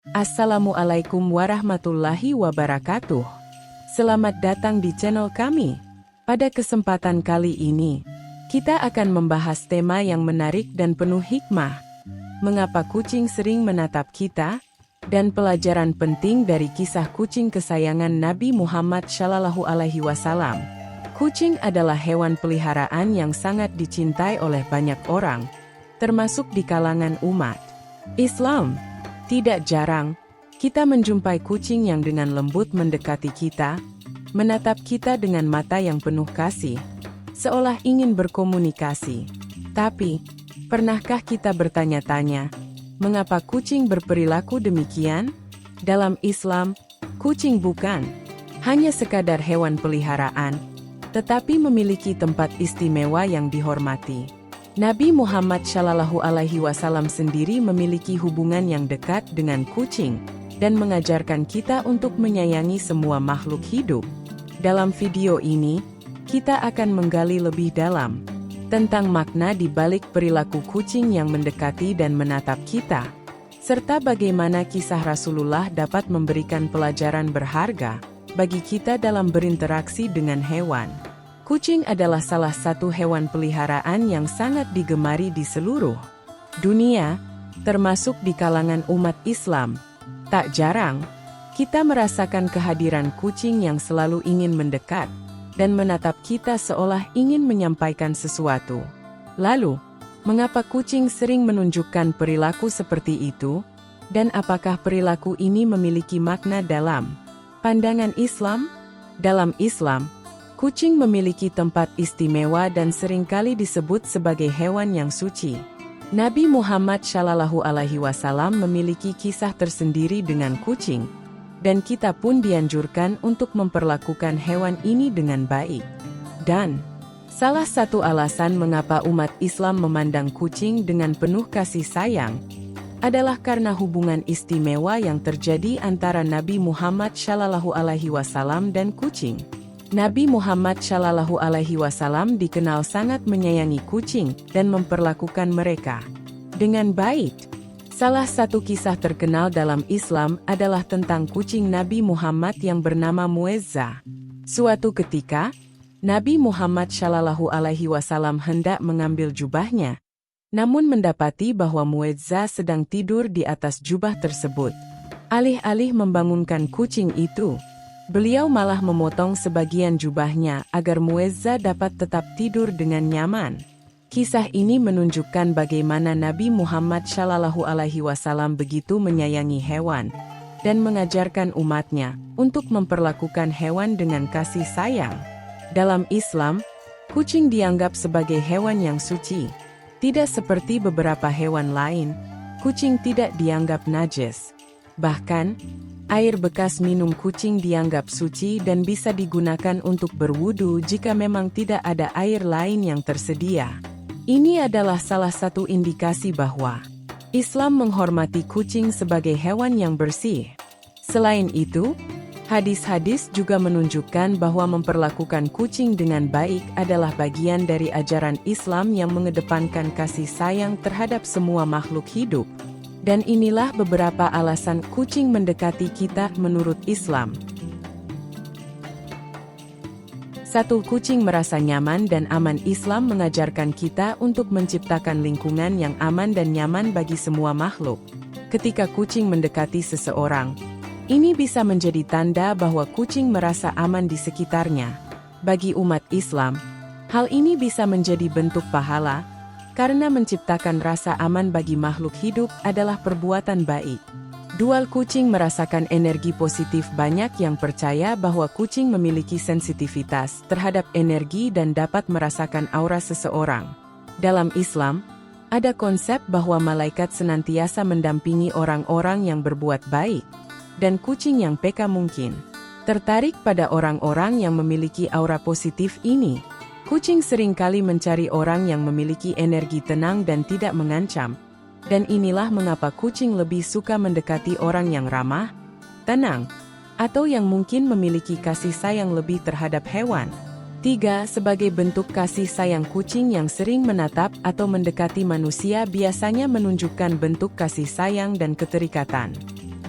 Assalamualaikum warahmatullahi wabarakatuh. Selamat datang di channel kami. Pada kesempatan kali ini, kita akan membahas tema yang menarik dan penuh hikmah. Mengapa kucing sering menatap kita? Dan pelajaran penting dari kisah kucing kesayangan Nabi Muhammad SAW. Kucing adalah hewan peliharaan yang sangat dicintai oleh banyak orang, termasuk di kalangan umat Islam. Tidak jarang, kita menjumpai kucing yang dengan lembut mendekati kita, menatap kita dengan mata yang penuh kasih, seolah ingin berkomunikasi. Tapi, pernahkah kita bertanya-tanya, mengapa kucing berperilaku demikian? Dalam Islam, kucing bukan hanya sekadar hewan peliharaan, tetapi memiliki tempat istimewa yang dihormati. Nabi Muhammad SAW sendiri memiliki hubungan yang dekat dengan kucing dan mengajarkan kita untuk menyayangi semua makhluk hidup. Dalam video ini, kita akan menggali lebih dalam tentang makna di balik perilaku kucing yang mendekati dan menatap kita, serta bagaimana kisah Rasulullah dapat memberikan pelajaran berharga bagi kita dalam berinteraksi dengan hewan. Kucing adalah salah satu hewan peliharaan yang sangat digemari di seluruh dunia, termasuk di kalangan umat Islam. Tak jarang, kita merasakan kehadiran kucing yang selalu ingin mendekat dan menatap kita seolah ingin menyampaikan sesuatu. Lalu, mengapa kucing sering menunjukkan perilaku seperti itu? Dan apakah perilaku ini memiliki makna dalam pandangan Islam? Dalam Islam, kucing memiliki tempat istimewa dan seringkali disebut sebagai hewan yang suci. Nabi Muhammad SAW memiliki kisah tersendiri dengan kucing, dan kita pun dianjurkan untuk memperlakukan hewan ini dengan baik. Dan salah satu alasan mengapa umat Islam memandang kucing dengan penuh kasih sayang adalah karena hubungan istimewa yang terjadi antara Nabi Muhammad SAW dan kucing. Nabi Muhammad SAW dikenal sangat menyayangi kucing dan memperlakukan mereka dengan baik. Salah satu kisah terkenal dalam Islam adalah tentang kucing Nabi Muhammad yang bernama Muezzah. Suatu ketika, Nabi Muhammad SAW hendak mengambil jubahnya, namun mendapati bahwa Muezzah sedang tidur di atas jubah tersebut. Alih-alih membangunkan kucing itu, beliau malah memotong sebagian jubahnya agar Muezzah dapat tetap tidur dengan nyaman. Kisah ini menunjukkan bagaimana Nabi Muhammad SAW begitu menyayangi hewan dan mengajarkan umatnya untuk memperlakukan hewan dengan kasih sayang. Dalam Islam, kucing dianggap sebagai hewan yang suci. Tidak seperti beberapa hewan lain, kucing tidak dianggap najis. Bahkan, air bekas minum kucing dianggap suci dan bisa digunakan untuk berwudu jika memang tidak ada air lain yang tersedia. Ini adalah salah satu indikasi bahwa Islam menghormati kucing sebagai hewan yang bersih. Selain itu, hadis-hadis juga menunjukkan bahwa memperlakukan kucing dengan baik adalah bagian dari ajaran Islam yang mengedepankan kasih sayang terhadap semua makhluk hidup. Dan inilah beberapa alasan kucing mendekati kita menurut Islam. 1. Kucing merasa nyaman dan aman. Islam mengajarkan kita untuk menciptakan lingkungan yang aman dan nyaman bagi semua makhluk. Ketika kucing mendekati seseorang, ini bisa menjadi tanda bahwa kucing merasa aman di sekitarnya. Bagi umat Islam, hal ini bisa menjadi bentuk pahala, karena menciptakan rasa aman bagi makhluk hidup adalah perbuatan baik. 2. Kucing merasakan energi positif. Banyak yang percaya bahwa kucing memiliki sensitivitas terhadap energi dan dapat merasakan aura seseorang. Dalam Islam, ada konsep bahwa malaikat senantiasa mendampingi orang-orang yang berbuat baik, dan kucing yang peka mungkin tertarik pada orang-orang yang memiliki aura positif ini. Kucing seringkali mencari orang yang memiliki energi tenang dan tidak mengancam. Dan inilah mengapa kucing lebih suka mendekati orang yang ramah, tenang, atau yang mungkin memiliki kasih sayang lebih terhadap hewan. 3. Sebagai bentuk kasih sayang, kucing yang sering menatap atau mendekati manusia biasanya menunjukkan bentuk kasih sayang dan keterikatan.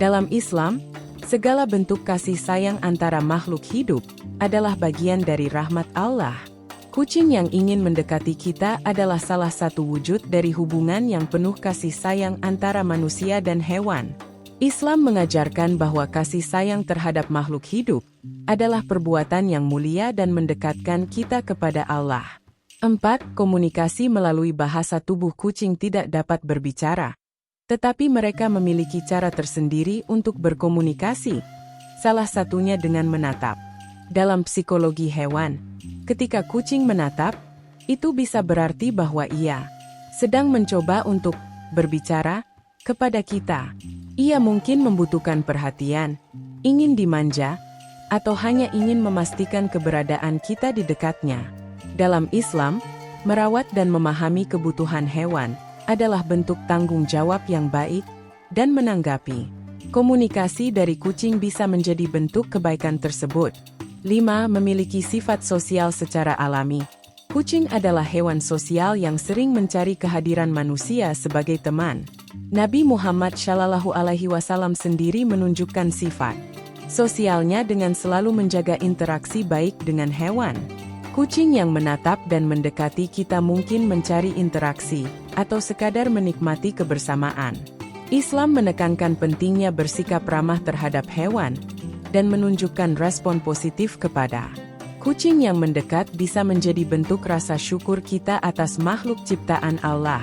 Dalam Islam, segala bentuk kasih sayang antara makhluk hidup adalah bagian dari rahmat Allah. Kucing yang ingin mendekati kita adalah salah satu wujud dari hubungan yang penuh kasih sayang antara manusia dan hewan. Islam mengajarkan bahwa kasih sayang terhadap makhluk hidup adalah perbuatan yang mulia dan mendekatkan kita kepada Allah. 4. Komunikasi melalui bahasa tubuh. Kucing tidak dapat berbicara, tetapi mereka memiliki cara tersendiri untuk berkomunikasi, salah satunya dengan menatap. Dalam psikologi hewan, ketika kucing menatap, itu bisa berarti bahwa ia sedang mencoba untuk berbicara kepada kita. Ia mungkin membutuhkan perhatian, ingin dimanja, atau hanya ingin memastikan keberadaan kita di dekatnya. Dalam Islam, merawat dan memahami kebutuhan hewan adalah bentuk tanggung jawab yang baik dan menanggapi. Komunikasi dari kucing bisa menjadi bentuk kebaikan tersebut. 5. Memiliki sifat sosial secara alami. Kucing adalah hewan sosial yang sering mencari kehadiran manusia sebagai teman. Nabi Muhammad SAW sendiri menunjukkan sifat sosialnya dengan selalu menjaga interaksi baik dengan hewan. Kucing yang menatap dan mendekati kita mungkin mencari interaksi atau sekadar menikmati kebersamaan. Islam menekankan pentingnya bersikap ramah terhadap hewan dan menunjukkan respon positif kepada kucing yang mendekat bisa menjadi bentuk rasa syukur kita atas makhluk ciptaan Allah.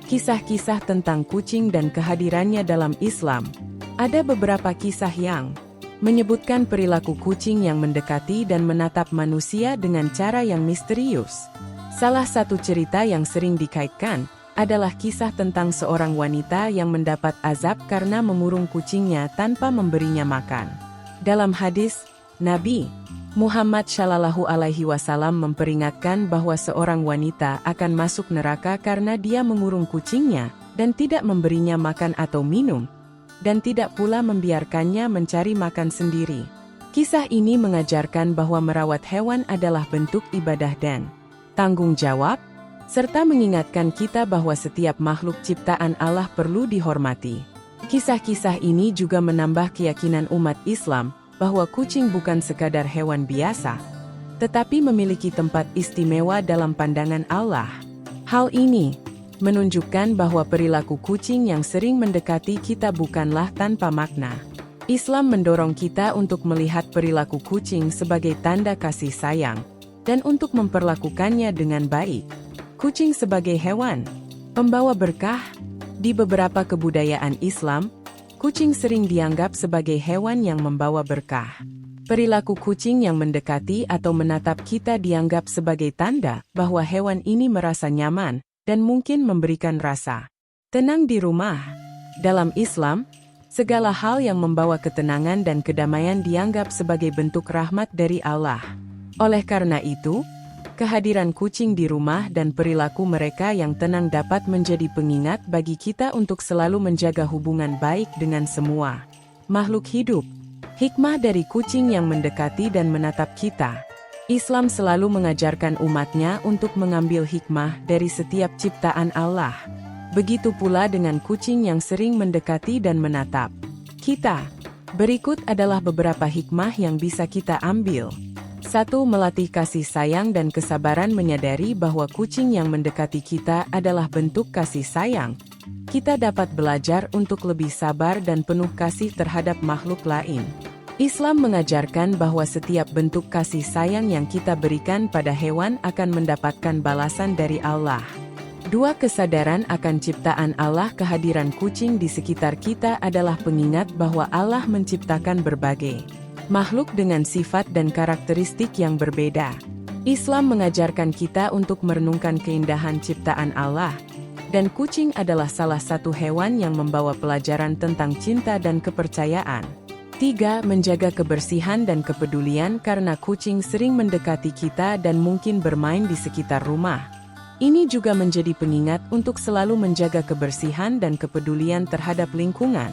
Kisah-kisah tentang kucing dan kehadirannya dalam Islam. Ada beberapa kisah yang menyebutkan perilaku kucing yang mendekati dan menatap manusia dengan cara yang misterius. Salah satu cerita yang sering dikaitkan adalah kisah tentang seorang wanita yang mendapat azab karena mengurung kucingnya tanpa memberinya makan. Dalam hadis, Nabi Muhammad SAW memperingatkan bahwa seorang wanita akan masuk neraka karena dia mengurung kucingnya dan tidak memberinya makan atau minum, dan tidak pula membiarkannya mencari makan sendiri. Kisah ini mengajarkan bahwa merawat hewan adalah bentuk ibadah dan tanggung jawab, serta mengingatkan kita bahwa setiap makhluk ciptaan Allah perlu dihormati. Kisah-kisah ini juga menambah keyakinan umat Islam bahwa kucing bukan sekadar hewan biasa, tetapi memiliki tempat istimewa dalam pandangan Allah. Hal ini menunjukkan bahwa perilaku kucing yang sering mendekati kita bukanlah tanpa makna. Islam mendorong kita untuk melihat perilaku kucing sebagai tanda kasih sayang dan untuk memperlakukannya dengan baik. Kucing sebagai hewan pembawa berkah. Di beberapa kebudayaan Islam, kucing sering dianggap sebagai hewan yang membawa berkah. Perilaku kucing yang mendekati atau menatap kita dianggap sebagai tanda bahwa hewan ini merasa nyaman dan mungkin memberikan rasa tenang di rumah. Dalam Islam, segala hal yang membawa ketenangan dan kedamaian dianggap sebagai bentuk rahmat dari Allah. Oleh karena itu, kehadiran kucing di rumah dan perilaku mereka yang tenang dapat menjadi pengingat bagi kita untuk selalu menjaga hubungan baik dengan semua makhluk hidup. Hikmah dari kucing yang mendekati dan menatap kita. Islam selalu mengajarkan umatnya untuk mengambil hikmah dari setiap ciptaan Allah. Begitu pula dengan kucing yang sering mendekati dan menatap kita. Berikut adalah beberapa hikmah yang bisa kita ambil. 1. Melatih kasih sayang dan kesabaran. Menyadari bahwa kucing yang mendekati kita adalah bentuk kasih sayang. Kita dapat belajar untuk lebih sabar dan penuh kasih terhadap makhluk lain. Islam mengajarkan bahwa setiap bentuk kasih sayang yang kita berikan pada hewan akan mendapatkan balasan dari Allah. 2. Kesadaran akan ciptaan Allah. Kehadiran kucing di sekitar kita adalah pengingat bahwa Allah menciptakan berbagai makhluk dengan sifat dan karakteristik yang berbeda. Islam mengajarkan kita untuk merenungkan keindahan ciptaan Allah, dan kucing adalah salah satu hewan yang membawa pelajaran tentang cinta dan kepercayaan. 3. Menjaga kebersihan dan kepedulian. Karena kucing sering mendekati kita dan mungkin bermain di sekitar rumah, ini juga menjadi pengingat untuk selalu menjaga kebersihan dan kepedulian terhadap lingkungan.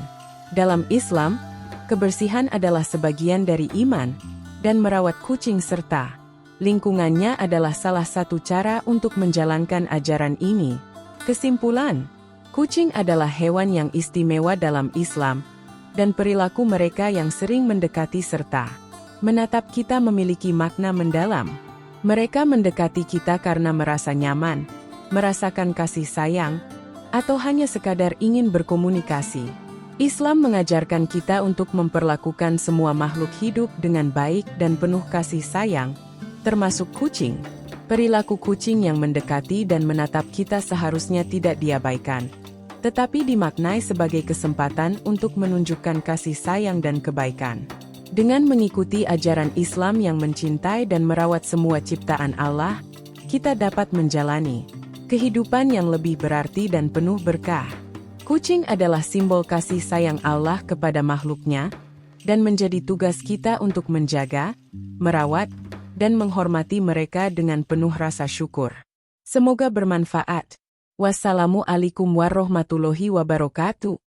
Dalam Islam, kebersihan adalah sebagian dari iman, dan merawat kucing serta lingkungannya adalah salah satu cara untuk menjalankan ajaran ini. Kesimpulan, kucing adalah hewan yang istimewa dalam Islam, dan perilaku mereka yang sering mendekati serta menatap kita memiliki makna mendalam. Mereka mendekati kita karena merasa nyaman, merasakan kasih sayang, atau hanya sekadar ingin berkomunikasi. Islam mengajarkan kita untuk memperlakukan semua makhluk hidup dengan baik dan penuh kasih sayang, termasuk kucing. Perilaku kucing yang mendekati dan menatap kita seharusnya tidak diabaikan, tetapi dimaknai sebagai kesempatan untuk menunjukkan kasih sayang dan kebaikan. Dengan mengikuti ajaran Islam yang mencintai dan merawat semua ciptaan Allah, kita dapat menjalani kehidupan yang lebih berarti dan penuh berkah. Kucing adalah simbol kasih sayang Allah kepada makhluknya, dan menjadi tugas kita untuk menjaga, merawat, dan menghormati mereka dengan penuh rasa syukur. Semoga bermanfaat. Wassalamualaikum warahmatullahi wabarakatuh.